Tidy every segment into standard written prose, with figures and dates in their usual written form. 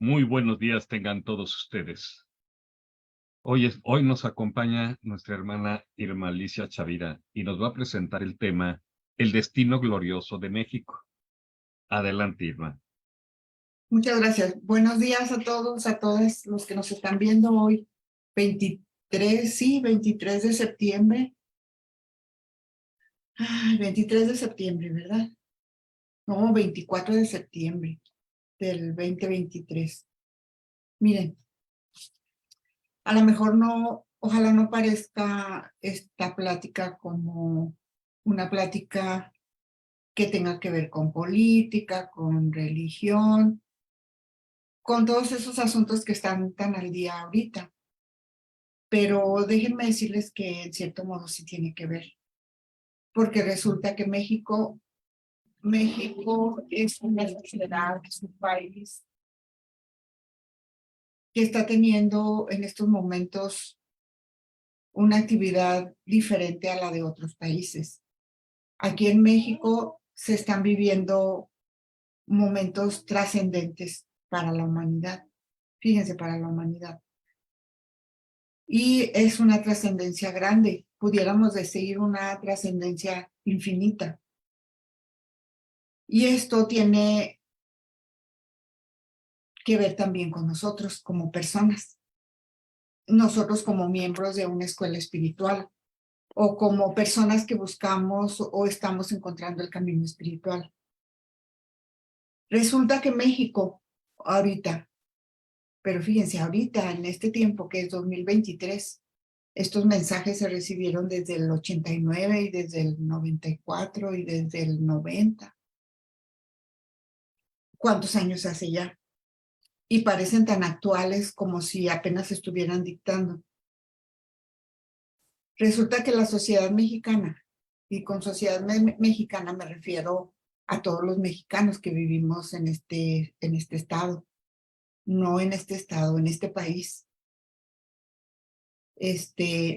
Muy buenos días tengan todos ustedes. Hoy nos acompaña nuestra hermana Irma Alicia Chavira y nos va a presentar el tema El destino glorioso de México. Adelante, Irma. Muchas gracias. Buenos días a todos, a todas los que nos están viendo hoy, 23 de septiembre. 23 de septiembre, ¿verdad? No, 24 de septiembre del 2023. Miren, a lo mejor no, ojalá no parezca esta plática como una plática que tenga que ver con política, con religión, con todos esos asuntos que están tan al día ahorita. Pero déjenme decirles que en cierto modo sí tiene que ver, porque resulta que México es una sociedad, es un país que está teniendo en estos momentos una actividad diferente a la de otros países. Aquí en México se están viviendo momentos trascendentes para la humanidad. Fíjense, para la humanidad. Y es una trascendencia grande, pudiéramos decir una trascendencia infinita. Y esto tiene que ver también con nosotros como personas, nosotros como miembros de una escuela espiritual o como personas que buscamos o estamos encontrando el camino espiritual. Resulta que México ahorita, pero fíjense, ahorita en este tiempo que es 2023, estos mensajes se recibieron desde el 89 y desde el 94 y desde el 90. ¿Cuántos años hace ya? Y parecen tan actuales como si apenas estuvieran dictando. Resulta que la sociedad mexicana, y con sociedad mexicana me refiero a todos los mexicanos que vivimos en este estado, no en este estado, en este país.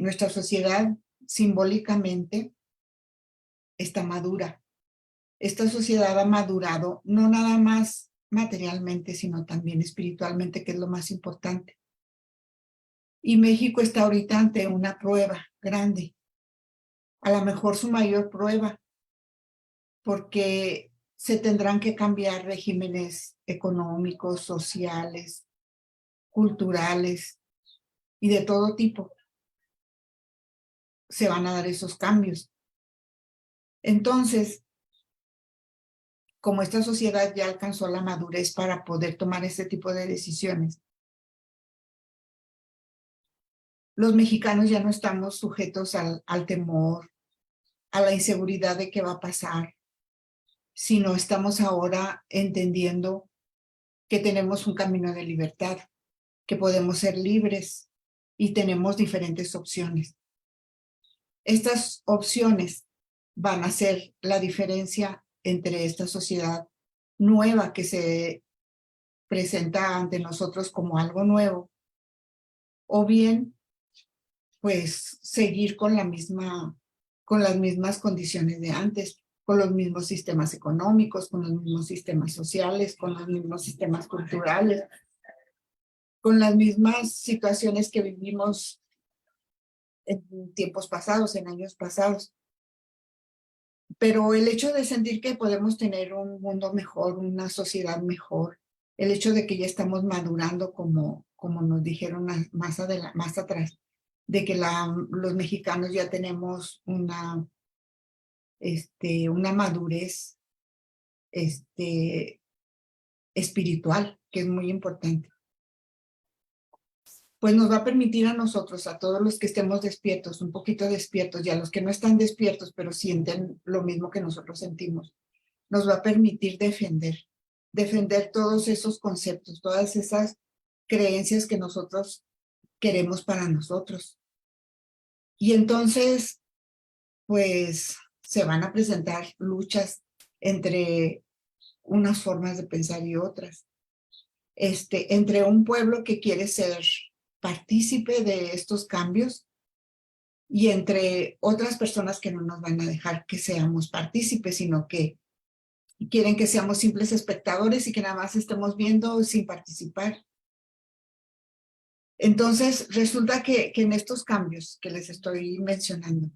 Nuestra sociedad simbólicamente está madura. Esta sociedad ha madurado no nada más materialmente, sino también espiritualmente, que es lo más importante. Y México está ahorita ante una prueba grande, a lo mejor su mayor prueba, porque se tendrán que cambiar regímenes económicos, sociales, culturales y de todo tipo. Se van a dar esos cambios. Entonces, como esta sociedad ya alcanzó la madurez para poder tomar este tipo de decisiones, los mexicanos ya no estamos sujetos al temor, a la inseguridad de qué va a pasar, sino estamos ahora entendiendo que tenemos un camino de libertad, que podemos ser libres y tenemos diferentes opciones. Estas opciones van a ser la diferencia entre esta sociedad nueva que se presenta ante nosotros como algo nuevo, o bien, pues, seguir con las mismas condiciones de antes, con los mismos sistemas económicos, con los mismos sistemas sociales, con los mismos sistemas culturales, con las mismas situaciones que vivimos en tiempos pasados, en años pasados. Pero el hecho de sentir que podemos tener un mundo mejor, una sociedad mejor, el hecho de que ya estamos madurando como nos dijeron más atrás, de que los mexicanos ya tenemos una madurez espiritual, que es muy importante, pues nos va a permitir a nosotros, a todos los que estemos despiertos, un poquito despiertos, y a los que no están despiertos, pero sienten lo mismo que nosotros sentimos, nos va a permitir defender todos esos conceptos, todas esas creencias que nosotros queremos para nosotros. Y entonces, pues, se van a presentar luchas entre unas formas de pensar y otras. Entre un pueblo que quiere ser partícipe de estos cambios y entre otras personas que no nos van a dejar que seamos partícipes, sino que quieren que seamos simples espectadores y que nada más estemos viendo sin participar. Entonces, resulta que en estos cambios que les estoy mencionando,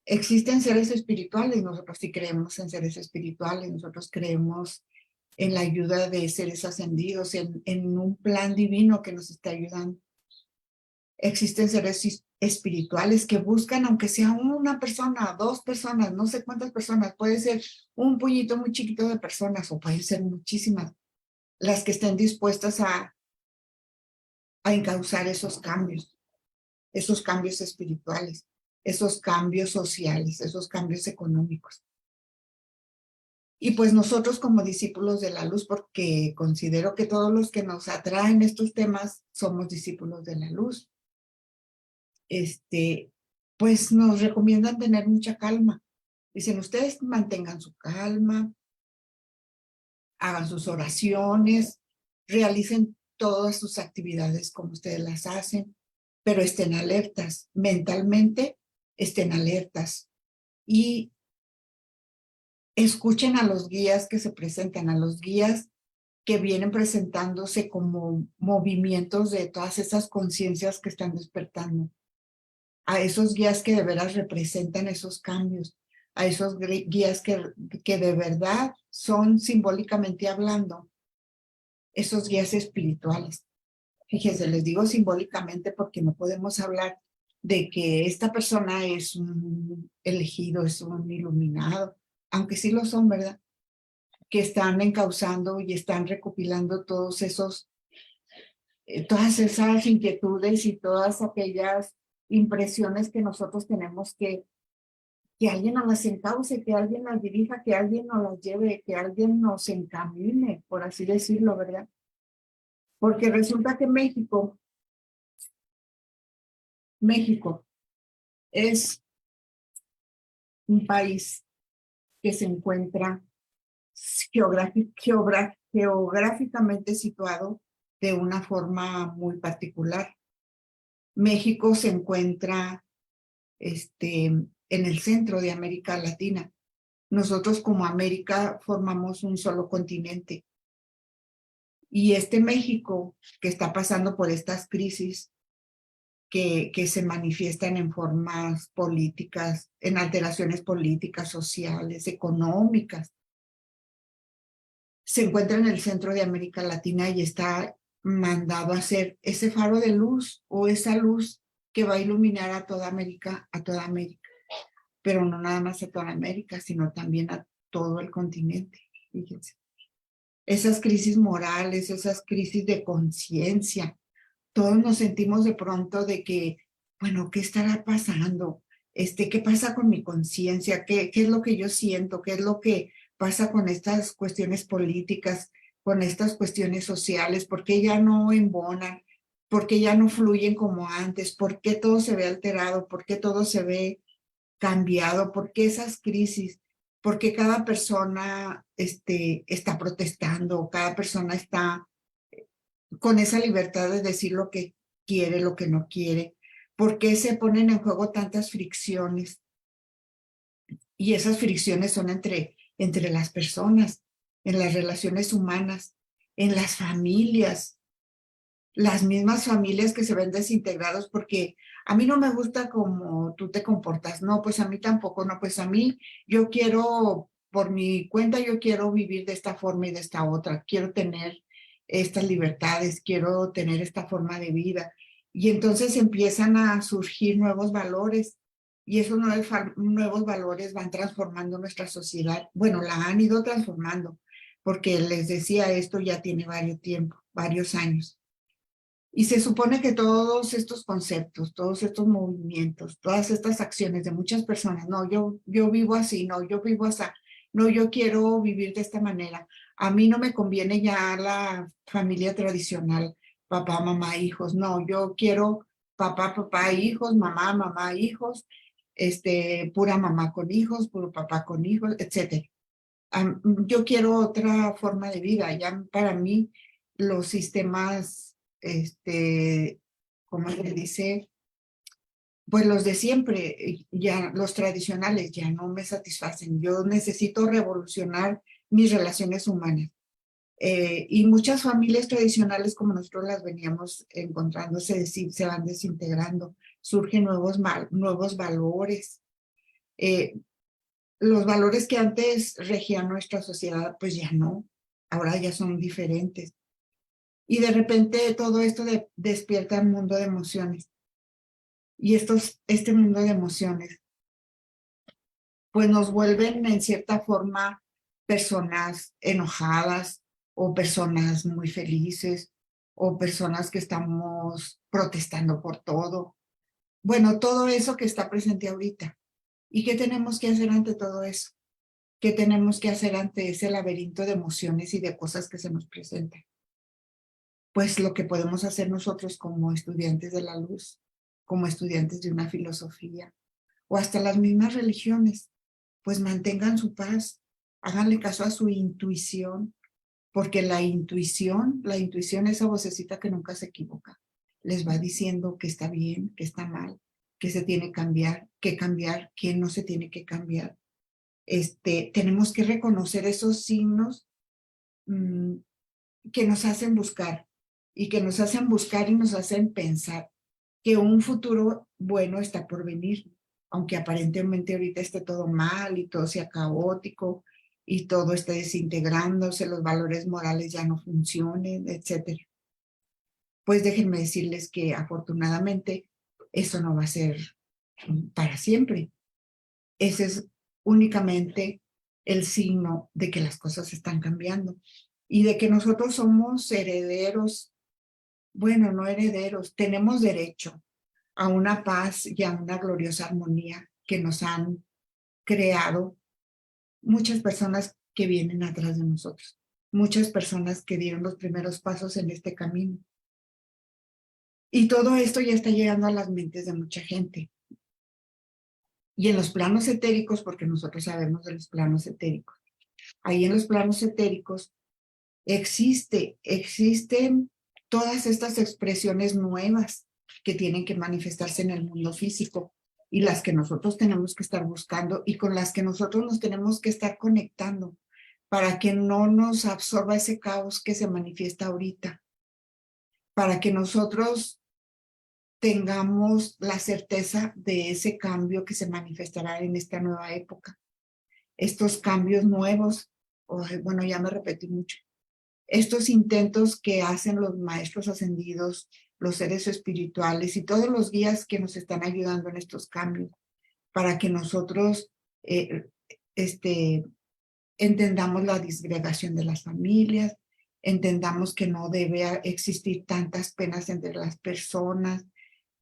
existen seres espirituales. Nosotros sí creemos en seres espirituales, nosotros creemos en la ayuda de seres ascendidos, en un plan divino que nos está ayudando. Existen seres espirituales que buscan, aunque sea una persona, dos personas, no sé cuántas personas, puede ser un puñito muy chiquito de personas o pueden ser muchísimas, las que estén dispuestas a encauzar esos cambios espirituales, esos cambios sociales, esos cambios económicos. Y pues nosotros como discípulos de la luz, porque considero que todos los que nos atraen estos temas somos discípulos de la luz, pues nos recomiendan tener mucha calma. Dicen, ustedes mantengan su calma, hagan sus oraciones, realicen todas sus actividades como ustedes las hacen, pero estén alertas, mentalmente estén alertas y escuchen a los guías que se presentan, a los guías que vienen presentándose como movimientos de todas esas conciencias que están despertando, a esos guías que de veras representan esos cambios, a esos guías que de verdad son simbólicamente hablando, esos guías espirituales. Fíjense, les digo simbólicamente porque no podemos hablar de que esta persona es un elegido, es un iluminado, aunque sí lo son, ¿verdad? Que están encauzando y están recopilando todos todas esas inquietudes y todas aquellas impresiones que nosotros tenemos que alguien nos las encauce, que alguien las dirija, que alguien nos las lleve, que alguien nos encamine, por así decirlo, ¿verdad? Porque resulta que México es un país que se encuentra geográficamente situado de una forma muy particular. México se encuentra en el centro de América Latina. Nosotros como América formamos un solo continente. Y México que está pasando por estas crisis que se manifiestan en formas políticas, en alteraciones políticas, sociales, económicas, se encuentra en el centro de América Latina y está mandado a ser ese faro de luz o esa luz que va a iluminar a toda América, pero no nada más a toda América, sino también a todo el continente. Fíjense. Esas crisis morales, esas crisis de conciencia, todos nos sentimos de pronto de que, bueno, ¿qué estará pasando? ¿Qué pasa con mi conciencia? ¿Qué es lo que yo siento? ¿Qué es lo que pasa con estas cuestiones políticas, con estas cuestiones sociales? ¿Por qué ya no embonan? ¿Por qué ya no fluyen como antes? ¿Por qué todo se ve alterado? ¿Por qué todo se ve cambiado? ¿Por qué esas crisis? ¿Por qué cada persona está protestando? Cada persona está con esa libertad de decir lo que quiere, lo que no quiere. ¿Por qué se ponen en juego tantas fricciones? Y esas fricciones son entre las personas, en las relaciones humanas, en las familias, las mismas familias que se ven desintegrados porque a mí no me gusta cómo tú te comportas. No, pues a mí tampoco, no, pues a mí yo quiero, por mi cuenta, yo quiero vivir de esta forma y de esta otra. Quiero tener estas libertades, quiero tener esta forma de vida. Y entonces empiezan a surgir nuevos valores y esos nuevos valores van transformando nuestra sociedad. Bueno, la han ido transformando porque les decía, esto ya tiene varios años. Y se supone que todos estos conceptos, todos estos movimientos, todas estas acciones de muchas personas, no, yo vivo así, no, yo vivo así, no, yo quiero vivir de esta manera. A mí no me conviene ya la familia tradicional, papá, mamá, hijos, no, yo quiero papá, papá, hijos, mamá, mamá, hijos, pura mamá con hijos, puro papá con hijos, etc. Yo quiero otra forma de vida. Ya para mí los sistemas, ¿cómo se dice? Pues los de siempre, ya los tradicionales ya no me satisfacen. Yo necesito revolucionar mis relaciones humanas. Y muchas familias tradicionales como nosotros las veníamos encontrando se van desintegrando, surgen nuevos valores. Los valores que antes regían nuestra sociedad, pues ya no, ahora ya son diferentes. Y de repente todo esto despierta un mundo de emociones. Y este mundo de emociones, pues nos vuelven en cierta forma personas enojadas o personas muy felices o personas que estamos protestando por todo. Bueno, todo eso que está presente ahorita. ¿Y qué tenemos que hacer ante todo eso? ¿Qué tenemos que hacer ante ese laberinto de emociones y de cosas que se nos presentan? Pues lo que podemos hacer nosotros como estudiantes de la luz, como estudiantes de una filosofía, o hasta las mismas religiones, pues mantengan su paz, háganle caso a su intuición, porque la intuición, esa vocecita que nunca se equivoca, les va diciendo que está bien, que está mal, que se tiene que cambiar, que no se tiene que cambiar. Tenemos que reconocer esos signos que nos hacen buscar y nos hacen pensar que un futuro bueno está por venir, aunque aparentemente ahorita esté todo mal y todo sea caótico y todo esté desintegrándose, los valores morales ya no funcionen, etc. Pues déjenme decirles que afortunadamente eso no va a ser para siempre. Ese es únicamente el signo de que las cosas están cambiando y de que nosotros somos herederos, bueno, no herederos, tenemos derecho a una paz y a una gloriosa armonía que nos han creado muchas personas que vienen atrás de nosotros, muchas personas que dieron los primeros pasos en este camino. Y todo esto ya está llegando a las mentes de mucha gente. Y en los planos etéricos, porque nosotros sabemos de los planos etéricos, ahí en los planos etéricos existen todas estas expresiones nuevas que tienen que manifestarse en el mundo físico y las que nosotros tenemos que estar buscando y con las que nosotros nos tenemos que estar conectando para que no nos absorba ese caos que se manifiesta ahorita, para que nosotros tengamos la certeza de ese cambio que se manifestará en esta nueva época. Estos cambios nuevos, bueno, ya me repetí mucho, estos intentos que hacen los maestros ascendidos, los seres espirituales y todos los guías que nos están ayudando en estos cambios, para que nosotros entendamos la disgregación de las familias, entendamos que no debe existir tantas penas entre las personas,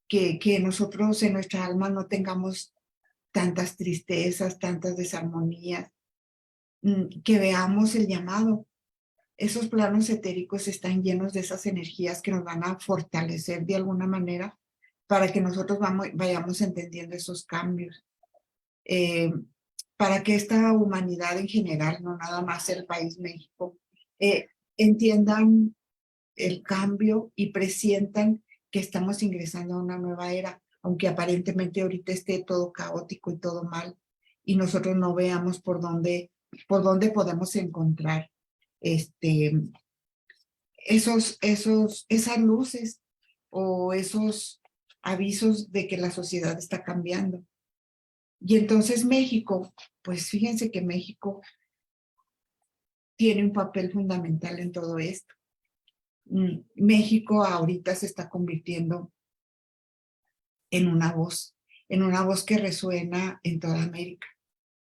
que nosotros en nuestra alma no tengamos tantas tristezas, tantas desarmonías, que veamos el llamado. Esos planos etéricos están llenos de esas energías que nos van a fortalecer de alguna manera para que nosotros vayamos entendiendo esos cambios. Para que esta humanidad en general, no nada más el país México, entiendan el cambio y presientan que estamos ingresando a una nueva era, aunque aparentemente ahorita esté todo caótico y todo mal, y nosotros no veamos por dónde podemos encontrar esas luces o esos avisos de que la sociedad está cambiando. Y entonces México, pues fíjense que México tiene un papel fundamental en todo esto. México ahorita se está convirtiendo en una voz que resuena en toda América.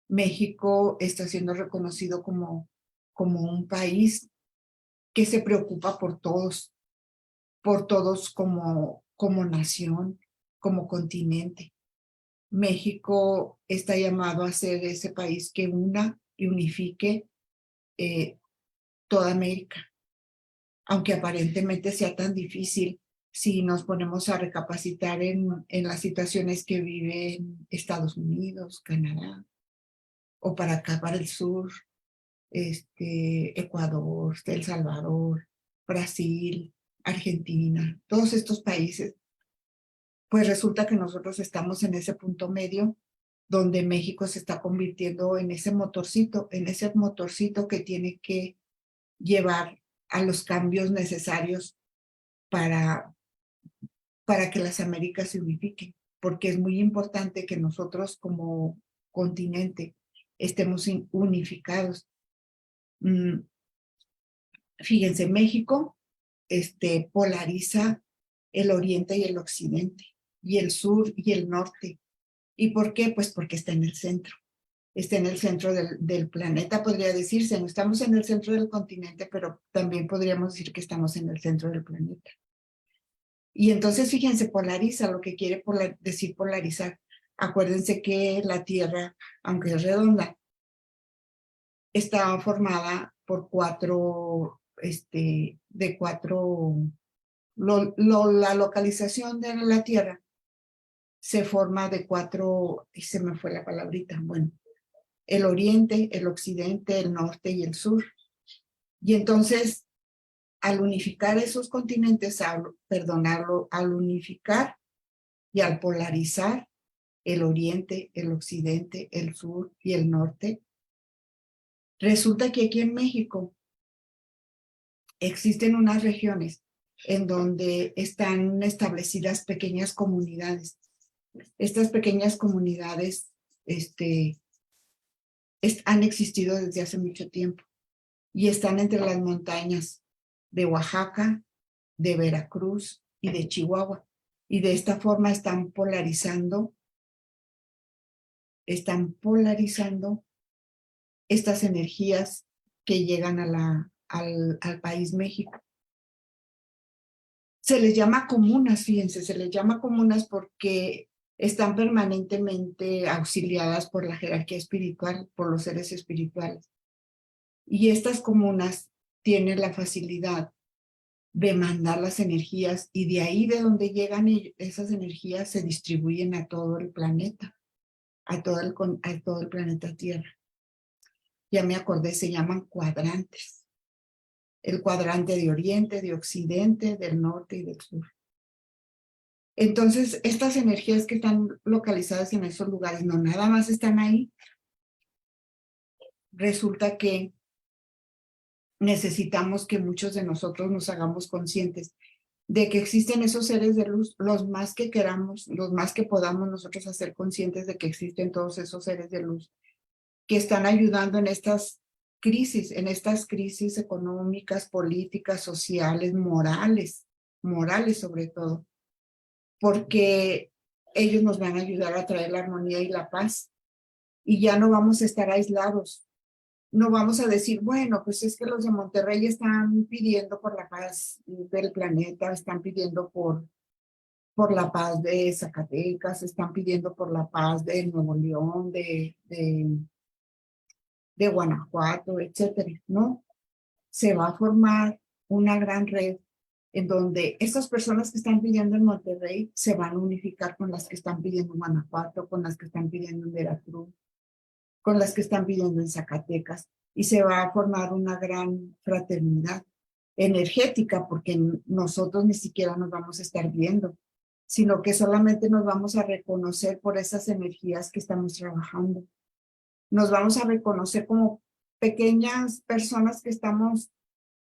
México está siendo reconocido como un país que se preocupa por todos como nación, como continente. México está llamado a ser ese país que una y unifique toda América, aunque aparentemente sea tan difícil si nos ponemos a recapacitar en las situaciones que viven Estados Unidos, Canadá, o para acá, para el sur, Ecuador, El Salvador, Brasil, Argentina, todos estos países, pues resulta que nosotros estamos en ese punto medio donde México se está convirtiendo en ese motorcito que tiene que llevar a los cambios necesarios para que las Américas se unifiquen, porque es muy importante que nosotros como continente estemos unificados. Fíjense, México polariza el oriente y el occidente, y el sur y el norte. ¿Y por qué? Pues porque está en el centro. Está en el centro del planeta, podría decirse. No estamos en el centro del continente, pero también podríamos decir que estamos en el centro del planeta. Y entonces, fíjense, polariza, lo que quiere decir polarizar. Acuérdense que la Tierra, aunque es redonda, está formada por la localización de la Tierra se forma de cuatro, y se me fue la palabrita, bueno, el oriente, el occidente, el norte y el sur. Y entonces, al unificar esos continentes, al unificar y al polarizar el oriente, el occidente, el sur y el norte, resulta que aquí en México existen unas regiones en donde están establecidas pequeñas comunidades. Estas pequeñas comunidades han existido desde hace mucho tiempo y están entre las montañas de Oaxaca, de Veracruz y de Chihuahua. Y de esta forma están polarizando estas energías que llegan al país México. Se les llama comunas, fíjense, se les llama comunas porque están permanentemente auxiliadas por la jerarquía espiritual, por los seres espirituales. Y estas comunas tienen la facilidad de mandar las energías, y de ahí de donde llegan esas energías se distribuyen a todo el planeta, a todo el planeta Tierra. Ya me acordé, se llaman cuadrantes. El cuadrante de oriente, de occidente, del norte y del sur. Entonces, estas energías que están localizadas en esos lugares no nada más están ahí. Resulta que necesitamos que muchos de nosotros nos hagamos conscientes de que existen esos seres de luz, los más que queramos, los más que podamos nosotros hacer conscientes de que existen todos esos seres de luz que están ayudando en estas crisis económicas, políticas, sociales, morales sobre todo, porque ellos nos van a ayudar a traer la armonía y la paz, y ya no vamos a estar aislados. No vamos a decir, bueno, pues es que los de Monterrey están pidiendo por la paz del planeta, están pidiendo por la paz de Zacatecas, están pidiendo por la paz de Nuevo León, de Guanajuato, etcétera, ¿no? Se va a formar una gran red en donde estas personas que están pidiendo en Monterrey se van a unificar con las que están pidiendo en Guanajuato, con las que están pidiendo en Veracruz, con las que están pidiendo en Zacatecas, y se va a formar una gran fraternidad energética, porque nosotros ni siquiera nos vamos a estar viendo, sino que solamente nos vamos a reconocer por esas energías que estamos trabajando. Nos vamos a reconocer como pequeñas personas que estamos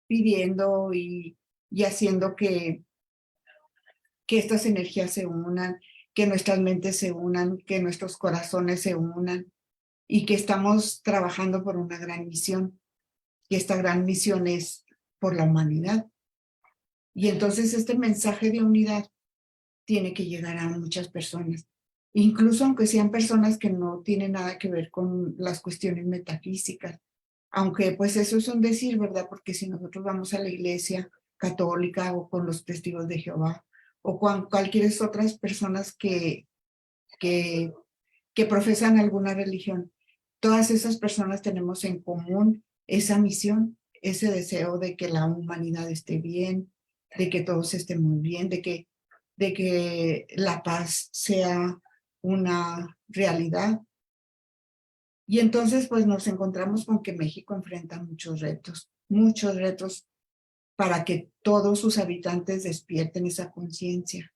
pidiendo y haciendo que estas energías se unan, que nuestras mentes se unan, que nuestros corazones se unan, y que estamos trabajando por una gran misión. Y esta gran misión es por la humanidad. Y entonces este mensaje de unidad tiene que llegar a muchas personas, incluso aunque sean personas que no tienen nada que ver con las cuestiones metafísicas, aunque pues eso es un decir, ¿verdad? Porque si nosotros vamos a la iglesia católica o con los testigos de Jehová o con cualquier otras personas que profesan alguna religión, todas esas personas tenemos en común esa misión, ese deseo de que la humanidad esté bien, de que todos estén muy bien, de que la paz sea una realidad. Y entonces pues nos encontramos con que México enfrenta muchos retos para que todos sus habitantes despierten esa conciencia.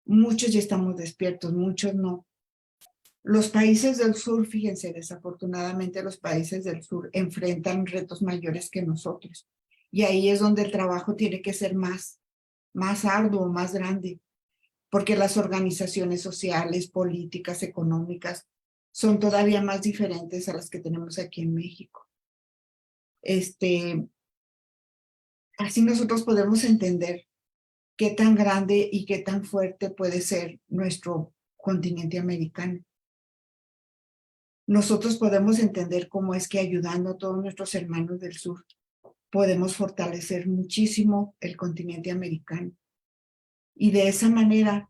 Muchos ya estamos despiertos, muchos no. Los países del sur, fíjense, desafortunadamente los países del sur enfrentan retos mayores que nosotros. Y ahí es donde el trabajo tiene que ser más arduo, más grande, porque las organizaciones sociales, políticas, económicas, son todavía más diferentes a las que tenemos aquí en México. Así nosotros podemos entender qué tan grande y qué tan fuerte puede ser nuestro continente americano. Nosotros podemos entender cómo es que ayudando a todos nuestros hermanos del sur, podemos fortalecer muchísimo el continente americano. Y de esa manera,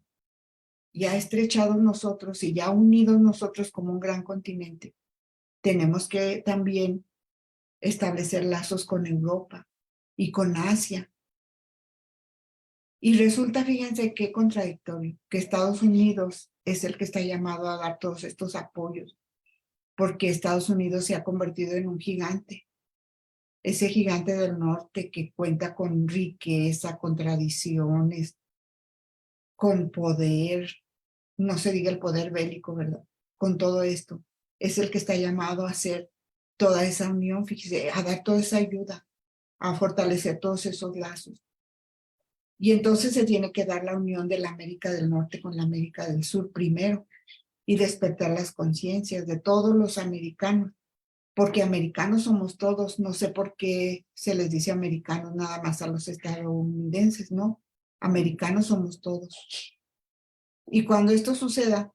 ya estrechados nosotros y ya unidos nosotros como un gran continente, tenemos que también establecer lazos con Europa y con Asia. Y resulta, fíjense qué contradictorio, que Estados Unidos es el que está llamado a dar todos estos apoyos, porque Estados Unidos se ha convertido en un gigante, ese gigante del norte que cuenta con riqueza, con tradiciones, con poder, no se diga el poder bélico, ¿verdad? Con todo esto, es el que está llamado a hacer toda esa unión, fíjese, a dar toda esa ayuda, a fortalecer todos esos lazos. Y entonces se tiene que dar la unión de la América del Norte con la América del Sur primero y despertar las conciencias de todos los americanos, porque americanos somos todos. No sé por qué se les dice americanos nada más a los estadounidenses, ¿no? Americanos somos todos. Y cuando esto suceda,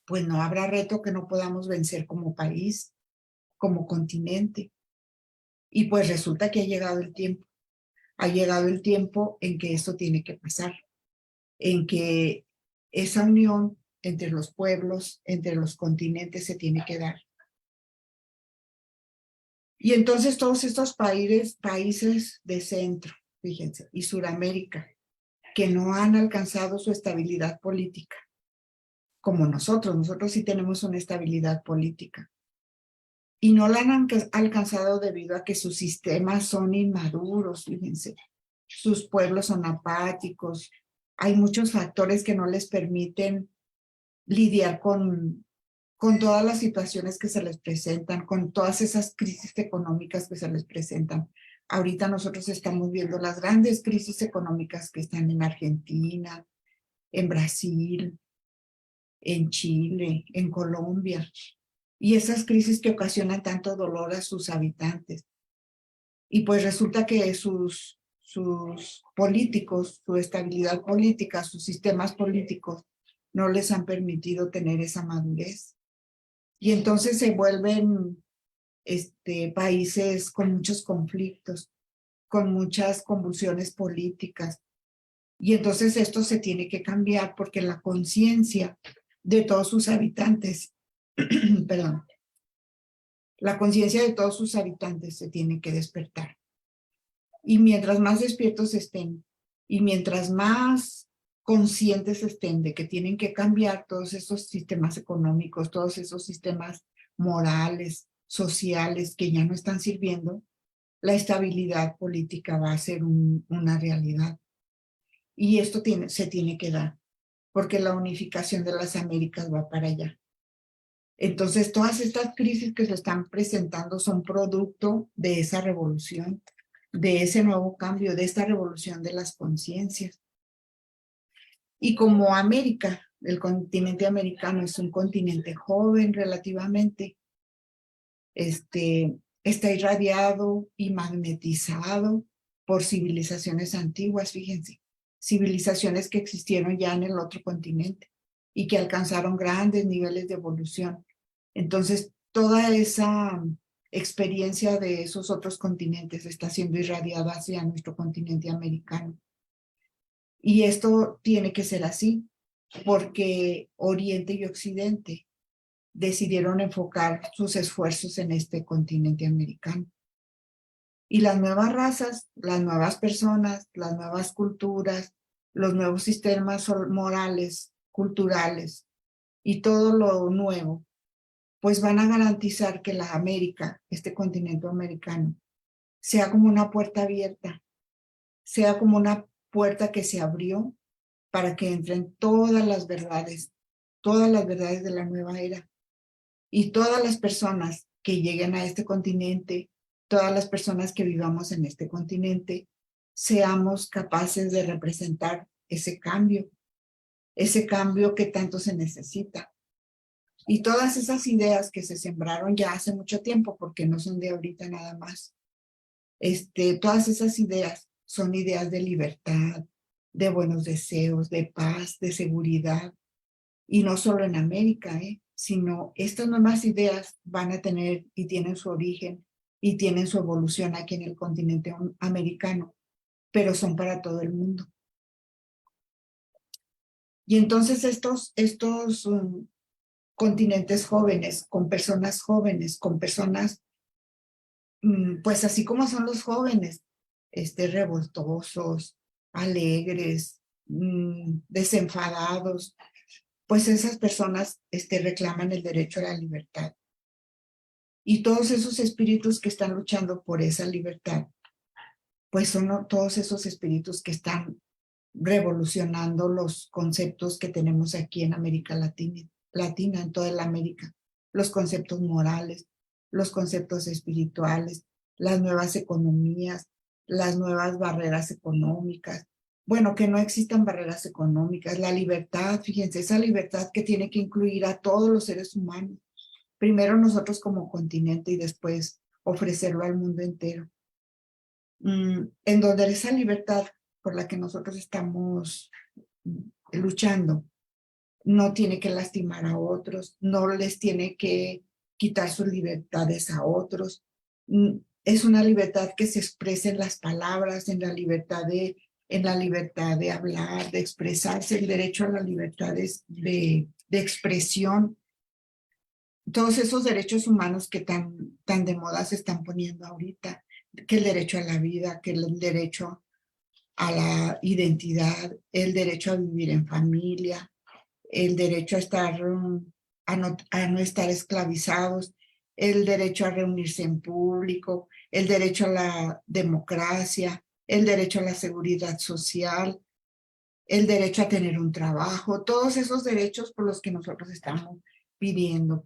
pues no habrá reto que no podamos vencer como país, como continente. Y pues resulta que ha llegado el tiempo. Ha llegado el tiempo en que esto tiene que pasar, en que esa unión entre los pueblos, entre los continentes se tiene que dar. Y entonces todos estos países de Centro, fíjense, y Suramérica, que no han alcanzado su estabilidad política, como nosotros sí tenemos una estabilidad política, y no la han alcanzado debido a que sus sistemas son inmaduros, fíjense, sus pueblos son apáticos, hay muchos factores que no les permiten lidiar con todas las situaciones que se les presentan, con todas esas crisis económicas que se les presentan. Ahorita nosotros estamos viendo las grandes crisis económicas que están en Argentina, en Brasil, en Chile, en Colombia, y esas crisis que ocasionan tanto dolor a sus habitantes. Y pues resulta que sus políticos, su estabilidad política, sus sistemas políticos, no les han permitido tener esa madurez. Y entonces se vuelven países con muchos conflictos, con muchas convulsiones políticas. Y entonces esto se tiene que cambiar porque la conciencia de todos sus habitantes, perdón, la conciencia de todos sus habitantes se tiene que despertar. Y mientras más despiertos estén y mientras más conscientes estén de que tienen que cambiar todos esos sistemas económicos, todos esos sistemas morales, sociales que ya no están sirviendo, la estabilidad política va a ser una realidad. Y esto se tiene que dar, porque la unificación de las Américas va para allá. Entonces, todas estas crisis que se están presentando son producto de esa revolución, de ese nuevo cambio, de esta revolución de las conciencias. Y como América, el continente americano es un continente joven relativamente, está irradiado y magnetizado por civilizaciones antiguas, fíjense, civilizaciones que existieron ya en el otro continente y que alcanzaron grandes niveles de evolución. Entonces, toda esa experiencia de esos otros continentes está siendo irradiada hacia nuestro continente americano. Y esto tiene que ser así, porque Oriente y Occidente decidieron enfocar sus esfuerzos en este continente americano. Y las nuevas razas, las nuevas personas, las nuevas culturas, los nuevos sistemas morales, culturales y todo lo nuevo, pues van a garantizar que la América, este continente americano, sea como una puerta abierta, sea como una puerta que se abrió para que entren todas las verdades todas las verdades de la nueva era. Y todas las personas que lleguen a este continente, todas las personas que vivamos en este continente, seamos capaces de representar ese cambio que tanto se necesita. Y todas esas ideas que se sembraron ya hace mucho tiempo, porque no son de ahorita nada más. Todas esas ideas son ideas de libertad, de buenos deseos, de paz, de seguridad. Y no solo en América, sino estas nuevas ideas van a tener y tienen su origen y tienen su evolución aquí en el continente americano, pero son para todo el mundo. Y entonces estos continentes jóvenes, con personas, pues así como son los jóvenes, revoltosos, alegres, desenfadados, pues esas personas reclaman el derecho a la libertad. Y todos esos espíritus que están luchando por esa libertad, pues son todos esos espíritus que están revolucionando los conceptos que tenemos aquí en América Latina, en toda la América, los conceptos morales, los conceptos espirituales, las nuevas economías, las nuevas barreras económicas. Bueno, que no existan barreras económicas, la libertad, fíjense, esa libertad que tiene que incluir a todos los seres humanos. Primero nosotros como continente y después ofrecerlo al mundo entero. En donde esa libertad por la que nosotros estamos luchando no tiene que lastimar a otros, no les tiene que quitar sus libertades a otros. Es una libertad que se expresa en las palabras, en la libertad de hablar, de expresarse, el derecho a la libertad de expresión. Todos esos derechos humanos que tan de moda se están poniendo ahorita, que el derecho a la vida, que el derecho a la identidad, el derecho a vivir en familia, el derecho a estar, a no estar esclavizados, el derecho a reunirse en público, el derecho a la democracia, el derecho a la seguridad social, el derecho a tener un trabajo, todos esos derechos por los que nosotros estamos pidiendo,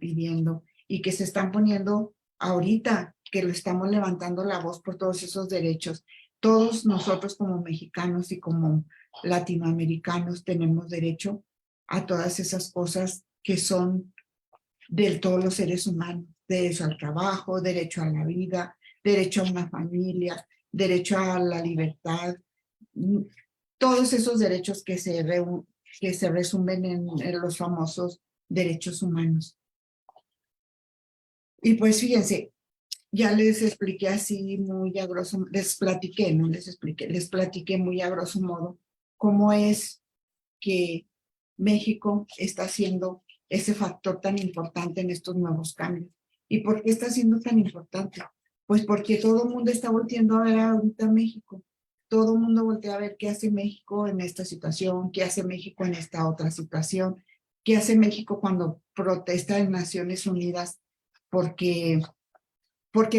y que se están poniendo ahorita, que lo estamos levantando la voz por todos esos derechos. Todos nosotros como mexicanos y como latinoamericanos tenemos derecho a todas esas cosas que son de todos los seres humanos, derecho al trabajo, derecho a la vida, derecho a una familia, derecho a la libertad, todos esos derechos que se resumen en los famosos derechos humanos. Y pues fíjense, ya les expliqué así muy a grosso, les platiqué muy a grosso modo cómo es que México está siendo ese factor tan importante en estos nuevos cambios. ¿Y por qué está siendo tan importante? Pues porque todo el mundo está volteando a ver ahorita México. Todo el mundo voltea a ver qué hace México en esta situación, qué hace México en esta otra situación, qué hace México cuando protesta en Naciones Unidas porque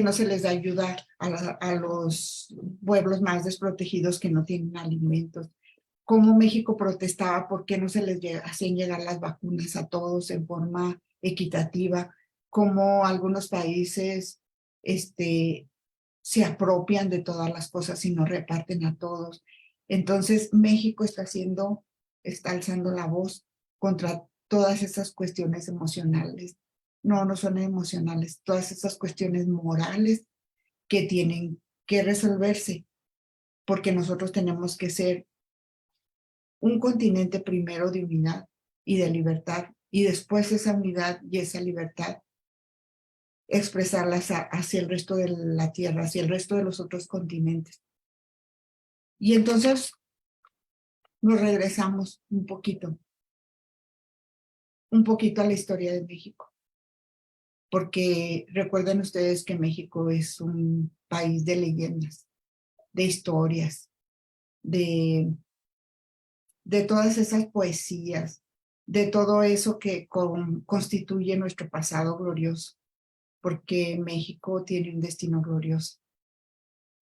no se les da ayuda a los pueblos más desprotegidos que no tienen alimentos. Cómo México protestaba porque no se les hacían llegar las vacunas a todos en forma equitativa, cómo algunos países se apropian de todas las cosas y no reparten a todos. Entonces México está alzando la voz contra todas esas cuestiones emocionales. No son emocionales, todas esas cuestiones morales que tienen que resolverse, porque nosotros tenemos que ser un continente primero de unidad y de libertad, y después esa unidad y esa libertad expresarlas hacia el resto de la tierra, hacia el resto de los otros continentes. Y entonces nos regresamos un poquito a la historia de México, porque recuerden ustedes que México es un país de leyendas, de historias, de todas esas poesías, de todo eso que constituye nuestro pasado glorioso, porque México tiene un destino glorioso.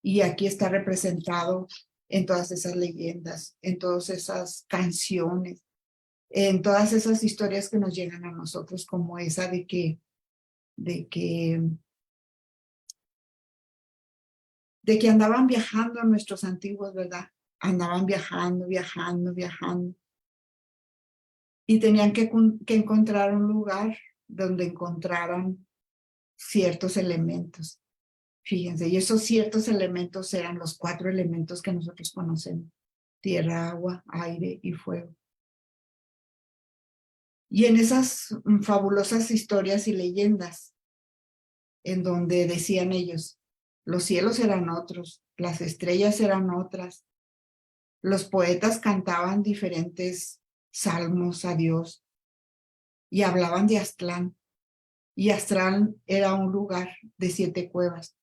Y aquí está representado en todas esas leyendas, en todas esas canciones, en todas esas historias que nos llegan a nosotros, como esa de que andaban viajando nuestros antiguos, ¿verdad? Andaban viajando, viajando, viajando. Y tenían que encontrar un lugar donde encontraran ciertos elementos. Fíjense, y esos ciertos elementos eran los 4 elementos que nosotros conocemos: tierra, agua, aire y fuego. Y en esas fabulosas historias y leyendas, en donde decían ellos, los cielos eran otros, las estrellas eran otras, los poetas cantaban diferentes salmos a Dios y hablaban de Aztlán. Y Aztlán era un lugar de 7 cuevas.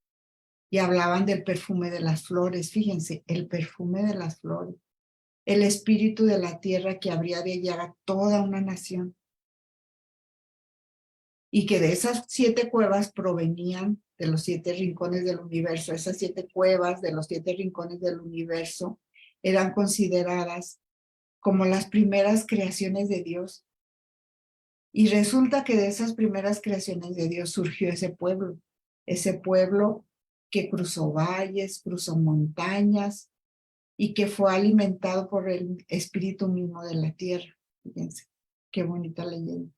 Y hablaban del perfume de las flores. Fíjense, el perfume de las flores. El espíritu de la tierra que habría de hallar a toda una nación. Y que de esas 7 cuevas provenían de los 7 rincones del universo. Esas 7 cuevas de los 7 rincones del universo eran consideradas como las primeras creaciones de Dios. Y resulta que de esas primeras creaciones de Dios surgió ese pueblo que cruzó valles, cruzó montañas y que fue alimentado por el espíritu mismo de la tierra. Fíjense, qué bonita leyenda.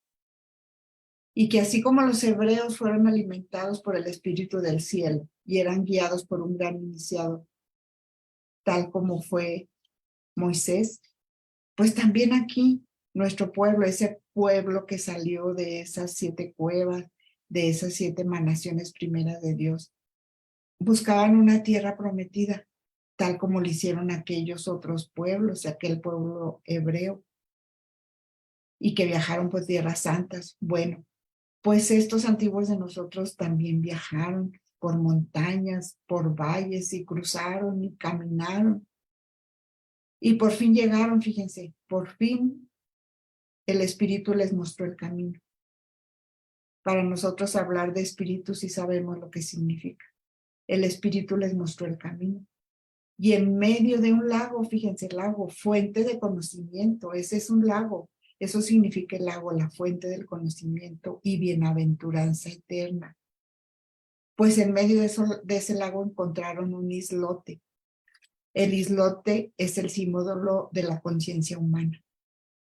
Y que así como los hebreos fueron alimentados por el espíritu del cielo y eran guiados por un gran iniciado, tal como fue Moisés, pues también aquí nuestro pueblo, ese pueblo que salió de esas 7 cuevas, de esas 7 emanaciones primeras de Dios, buscaban una tierra prometida, tal como lo hicieron aquellos otros pueblos, aquel pueblo hebreo, y que viajaron por tierras santas. Bueno, pues estos antiguos de nosotros también viajaron por montañas, por valles, y cruzaron y caminaron. Y por fin llegaron, fíjense, por fin el Espíritu les mostró el camino. Para nosotros hablar de espíritu sí sabemos lo que significa. El Espíritu les mostró el camino. Y en medio de un lago, fíjense, lago, fuente de conocimiento, ese es un lago. Eso significa el lago, la fuente del conocimiento y bienaventuranza eterna. Pues en medio de ese lago encontraron un islote. El islote es el símbolo de la conciencia humana,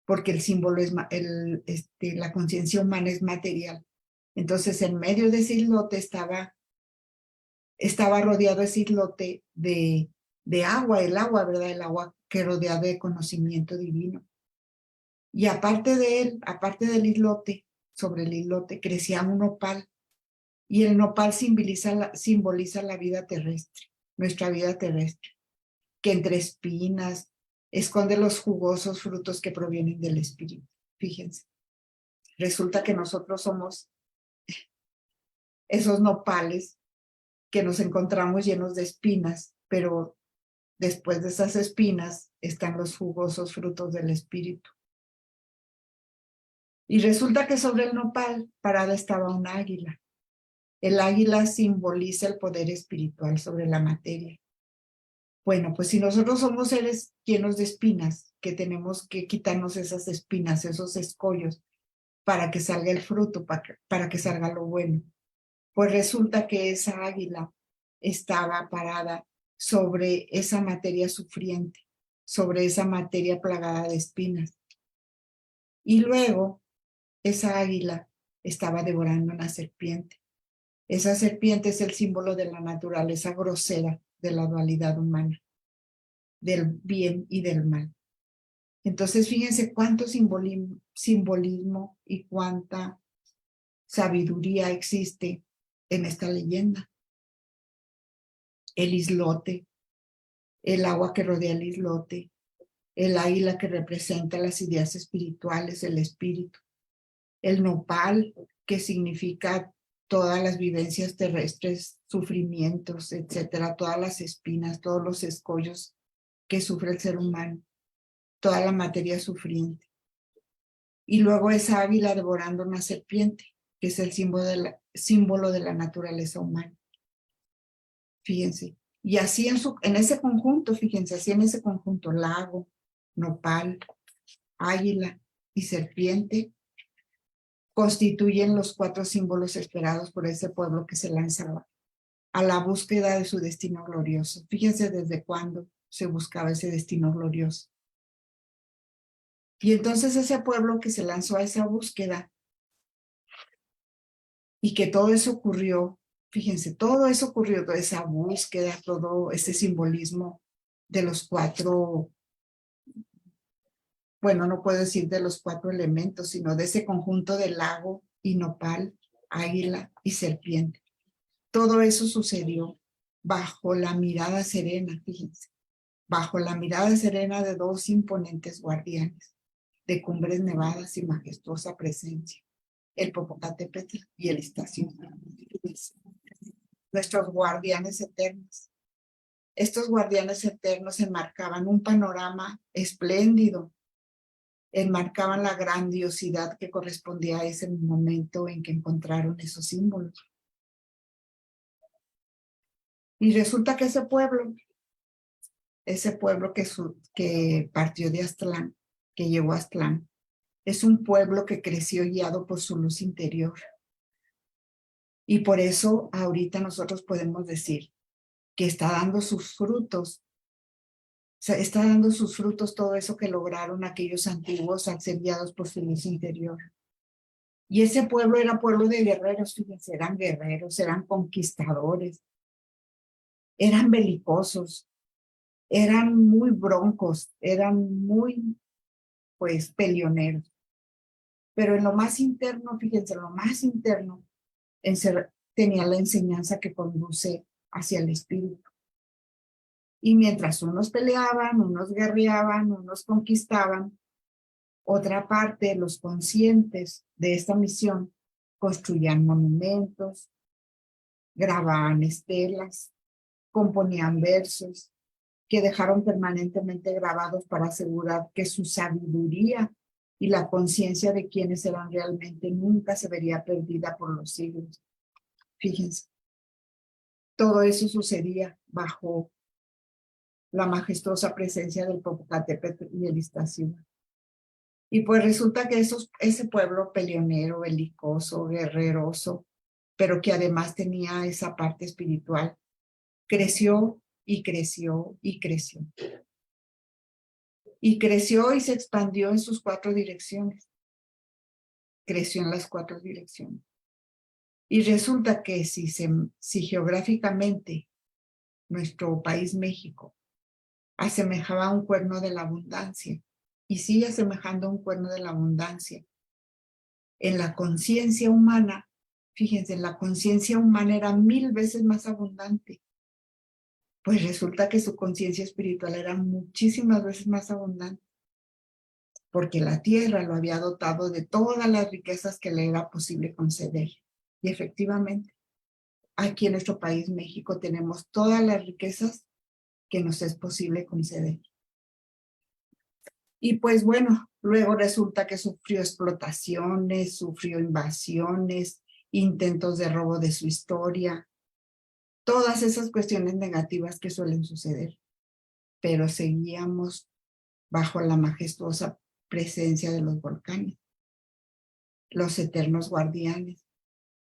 porque el símbolo es, la conciencia humana es material. Entonces, en medio de ese islote estaba rodeado ese islote de agua, el agua, ¿verdad? El agua que rodeaba de conocimiento divino. Y aparte de él, aparte del islote, sobre el islote crecía un nopal, y el nopal simboliza la vida terrestre, nuestra vida terrestre, que entre espinas esconde los jugosos frutos que provienen del espíritu. Fíjense, resulta que nosotros somos esos nopales que nos encontramos llenos de espinas, pero después de esas espinas están los jugosos frutos del espíritu. Y resulta que sobre el nopal parada estaba un águila. El águila simboliza el poder espiritual sobre la materia. Bueno, pues si nosotros somos seres llenos de espinas, que tenemos que quitarnos esas espinas, esos escollos, para que salga el fruto, para que salga lo bueno. Pues resulta que esa águila estaba parada sobre esa materia sufriente, sobre esa materia plagada de espinas. Y luego esa águila estaba devorando una serpiente. Esa serpiente es el símbolo de la naturaleza grosera de la dualidad humana, del bien y del mal. Entonces, fíjense cuánto simbolismo y cuánta sabiduría existe en esta leyenda. El islote, el agua que rodea el islote, el águila que representa las ideas espirituales, el espíritu, el nopal que significa todas las vivencias terrestres, sufrimientos, etcétera, todas las espinas, todos los escollos que sufre el ser humano, toda la materia sufriente. Y luego esa águila devorando una serpiente, que es el símbolo de la naturaleza humana. Fíjense. Y así en ese conjunto, fíjense, así en ese conjunto, lago, nopal, águila y serpiente constituyen los 4 símbolos esperados por ese pueblo que se lanzaba a la búsqueda de su destino glorioso. Fíjense desde cuándo se buscaba ese destino glorioso. Y entonces ese pueblo que se lanzó a esa búsqueda y que todo eso ocurrió, fíjense, todo eso ocurrió, toda esa búsqueda, todo ese simbolismo de los 4, bueno, no puedo decir de los 4 elementos, sino de ese conjunto de lago y nopal, águila y serpiente. Todo eso sucedió bajo la mirada serena, fíjense, bajo la mirada serena de 2 imponentes guardianes de cumbres nevadas y majestuosa presencia, el Popocatépetl y el Iztaccíhuatl, nuestros guardianes eternos. Estos guardianes eternos enmarcaban un panorama espléndido, enmarcaban la grandiosidad que correspondía a ese momento en que encontraron esos símbolos. Y resulta que ese pueblo que partió de Aztlán, que llegó a Aztlán, es un pueblo que creció guiado por su luz interior. Y por eso ahorita nosotros podemos decir que está dando sus frutos. O sea, está dando sus frutos todo eso que lograron aquellos antiguos al ser guiados por su luz interior. Y ese pueblo era pueblo de guerreros, fíjense, eran guerreros, eran conquistadores, eran belicosos, eran muy broncos, eran muy, pues, peleoneros. Pero en lo más interno, fíjense, en lo más interno, tenía la enseñanza que conduce hacia el espíritu. Y mientras unos peleaban, unos guerreaban, unos conquistaban, otra parte, los conscientes de esta misión, construían monumentos, grababan estelas, componían versos que dejaron permanentemente grabados para asegurar que su sabiduría y la conciencia de quienes eran realmente nunca se vería perdida por los siglos. Fíjense, todo eso sucedía bajo la majestuosa presencia del Popocatépetl y el Iztaccíhuatl. Y pues resulta que ese pueblo peleonero, belicoso, guerreroso, pero que además tenía esa parte espiritual, creció y creció y creció. Y creció y se expandió en sus 4 direcciones. Creció en las 4 direcciones. Y resulta que si geográficamente nuestro país México asemejaba a un cuerno de la abundancia, y sigue asemejando a un cuerno de la abundancia, en la conciencia humana, fíjense, la conciencia humana era 1000 veces más abundante. Pues resulta que su conciencia espiritual era muchísimas veces más abundante, porque la tierra lo había dotado de todas las riquezas que le era posible conceder. Y efectivamente, aquí en nuestro país, México, tenemos todas las riquezas que nos es posible conceder. Y pues bueno, luego resulta que sufrió explotaciones, sufrió invasiones, intentos de robo de su historia, todas esas cuestiones negativas que suelen suceder. Pero seguíamos bajo la majestuosa presencia de los volcanes, los eternos guardianes,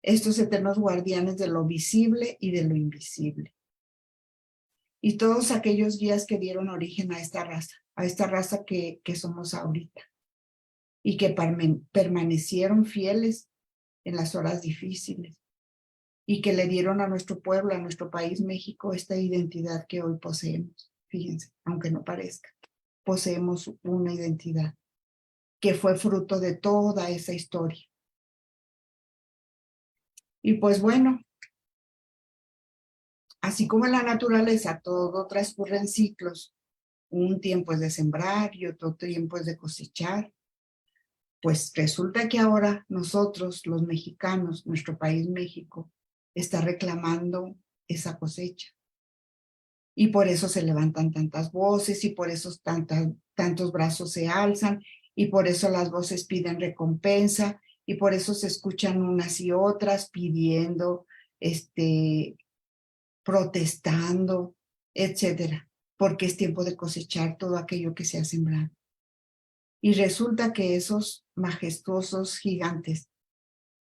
estos eternos guardianes de lo visible y de lo invisible. Y todos aquellos guías que dieron origen a esta raza que somos ahorita, y que permanecieron fieles en las horas difíciles, y que le dieron a nuestro pueblo, a nuestro país México, esta identidad que hoy poseemos. Fíjense, aunque no parezca, poseemos una identidad que fue fruto de toda esa historia. Y pues bueno, así como en la naturaleza todo transcurre en ciclos, un tiempo es de sembrar y otro tiempo es de cosechar, pues resulta que ahora nosotros, los mexicanos, nuestro país México, está reclamando esa cosecha. Y por eso se levantan tantas voces, y por eso tantos brazos se alzan, y por eso las voces piden recompensa, y por eso se escuchan unas y otras pidiendo, protestando, etcétera, porque es tiempo de cosechar todo aquello que se ha sembrado. Y resulta que esos majestuosos gigantes,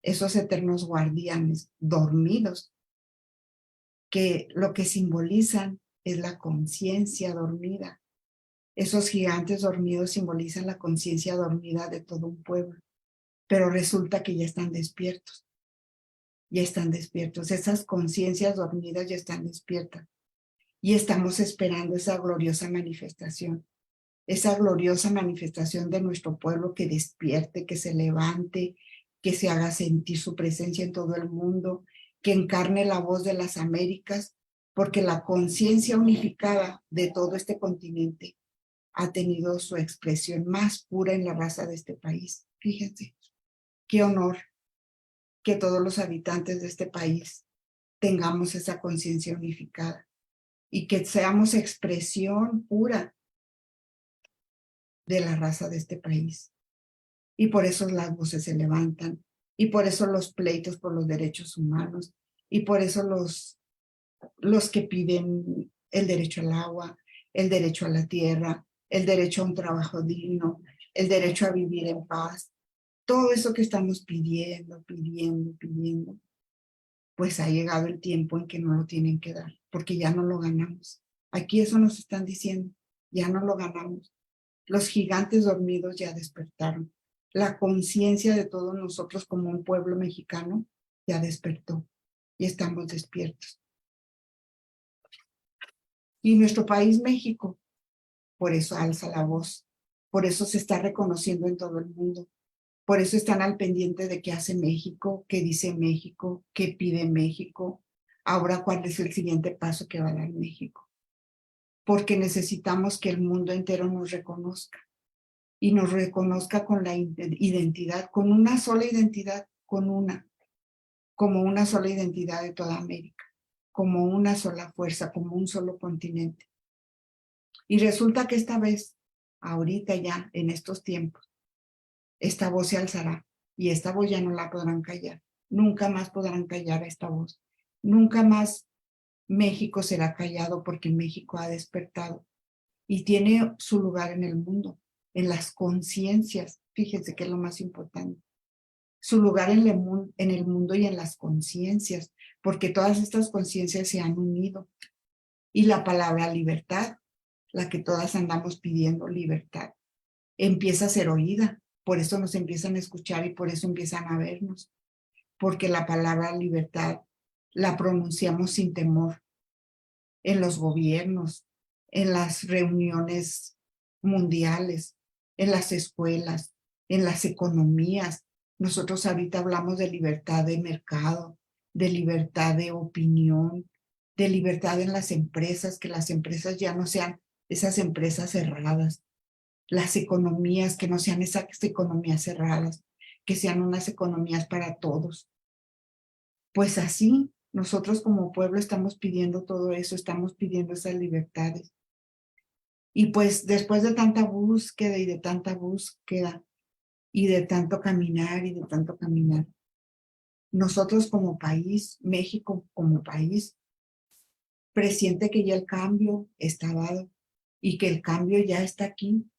esos eternos guardianes dormidos, que lo que simbolizan es la conciencia dormida. Esos gigantes dormidos simbolizan la conciencia dormida de todo un pueblo, pero resulta que ya están despiertos. Ya están despiertos. Esas conciencias dormidas ya están despiertas. Y estamos esperando esa gloriosa manifestación de nuestro pueblo que despierte, que se levante, que se haga sentir su presencia en todo el mundo, que encarne la voz de las Américas, porque la conciencia unificada de todo este continente ha tenido su expresión más pura en la raza de este país. Fíjense, qué honor que todos los habitantes de este país tengamos esa conciencia unificada y que seamos expresión pura de la raza de este país. Y por eso las voces se levantan, y por eso los pleitos por los derechos humanos, y por eso los que piden el derecho al agua, el derecho a la tierra, el derecho a un trabajo digno, el derecho a vivir en paz. Todo eso que estamos pidiendo, pues ha llegado el tiempo en que no lo tienen que dar, porque ya no lo ganamos. Aquí eso nos están diciendo, ya no lo ganamos. Los gigantes dormidos ya despertaron. La conciencia de todos nosotros como un pueblo mexicano ya despertó y estamos despiertos. Y nuestro país, México, por eso alza la voz, por eso se está reconociendo en todo el mundo, por eso están al pendiente de qué hace México, qué dice México, qué pide México, ahora cuál es el siguiente paso que va a dar México. Porque necesitamos que el mundo entero nos reconozca y nos reconozca con la identidad, con una sola identidad, como una sola identidad de toda América, como una sola fuerza, como un solo continente. Y resulta que esta vez, ahorita ya, en estos tiempos, esta voz se alzará y esta voz ya no la podrán callar. Nunca más podrán callar a esta voz. Nunca más México será callado porque México ha despertado y tiene su lugar en el mundo, en las conciencias. Fíjense que es lo más importante. Su lugar en el mundo y en las conciencias, porque todas estas conciencias se han unido. Y la palabra libertad, la que todas andamos pidiendo, libertad, empieza a ser oída. Por eso nos empiezan a escuchar y por eso empiezan a vernos. Porque la palabra libertad la pronunciamos sin temor en los gobiernos, en las reuniones mundiales, en las escuelas, en las economías. Nosotros ahorita hablamos de libertad de mercado, de libertad de opinión, de libertad en las empresas, que las empresas ya no sean esas empresas cerradas, las economías que no sean esas economías cerradas, que sean unas economías para todos. Pues así, nosotros como pueblo estamos pidiendo todo eso, estamos pidiendo esas libertades. Y pues después de tanta búsqueda y de tanto caminar, nosotros como país, México como país, presiente que ya el cambio está dado y que el cambio ya está aquí